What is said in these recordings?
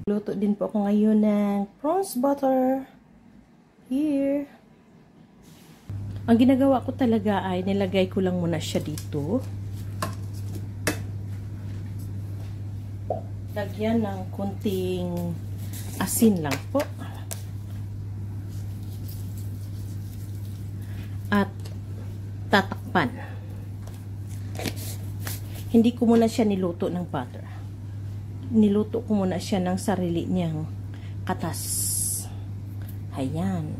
Luto din po ako ngayon ng prawns butter. Here. Ang ginagawa ko talaga ay nilagay ko lang muna siya dito. Lagyan ng kunting asin lang po. At tatakpan. Hindi ko muna siya niluto ng butter. Niluto ko muna siya ng sarili niyang katas. Ayan.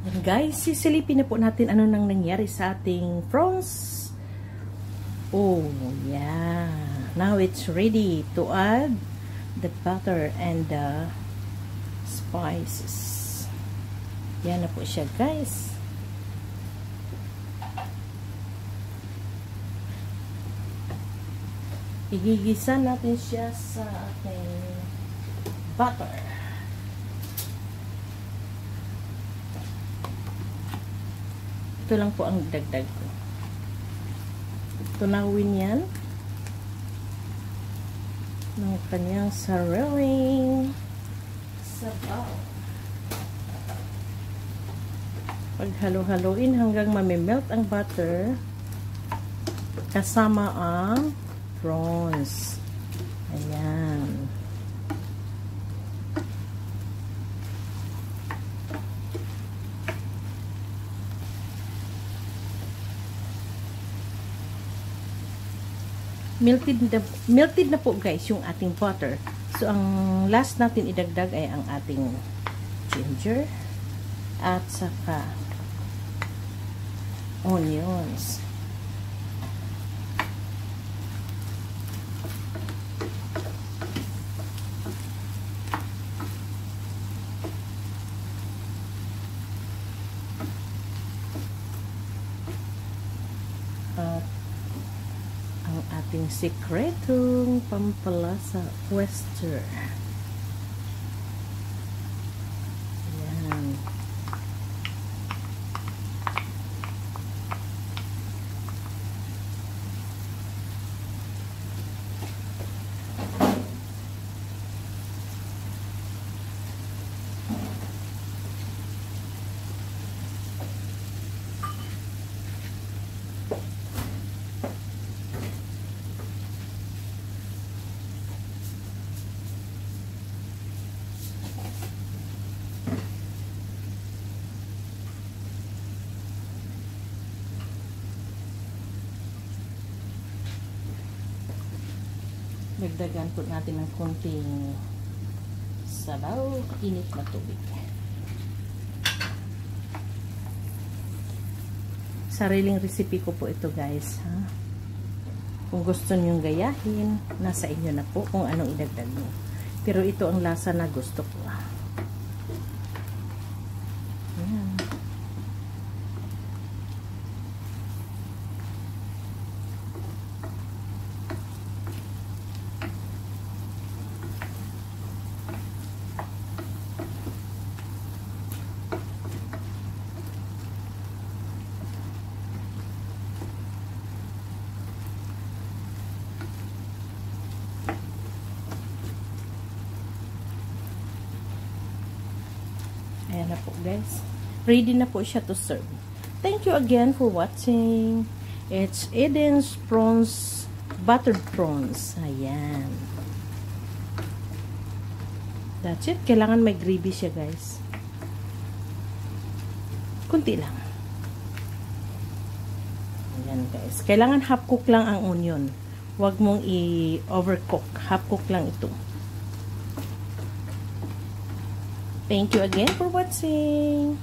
And guys, sisilipin na po natin ano nang nangyari sa ating prawns. Oh, yeah. Now it's ready to add the butter and the spices. Yan na po siya, guys. Igigisa natin siya sa ating butter. Ito lang po ang dagdag ko. Tunawin yan ng kanyang sariling sabaw. Paghalo-haloin hanggang mamimelt ang butter kasama ang prawns. Ayan. Melted na po guys yung ating butter. So, ang last natin idagdag ay ang ating ginger at saka onions. At ang ating sikretong pampalasa oyster. Ayan. Dagdagan po natin ng konting sabaw, init na tubig. Sariling recipe ko po ito guys. Ha? Kung gusto nyong gayahin, nasa inyo na po kung anong idagdag nyo. Pero ito ang lasa na gusto ko. Ayan. Ayan na po guys. Ready na po siya to serve. Thank you again for watching. It's Eden's prawns, buttered prawns. Ayan. That's it. Kailangan may gravy siya guys. Kunti lang. Ayan guys. Kailangan half cook lang ang onion. Huwag mong i-overcook. Half cook lang ito. Thank you again for watching.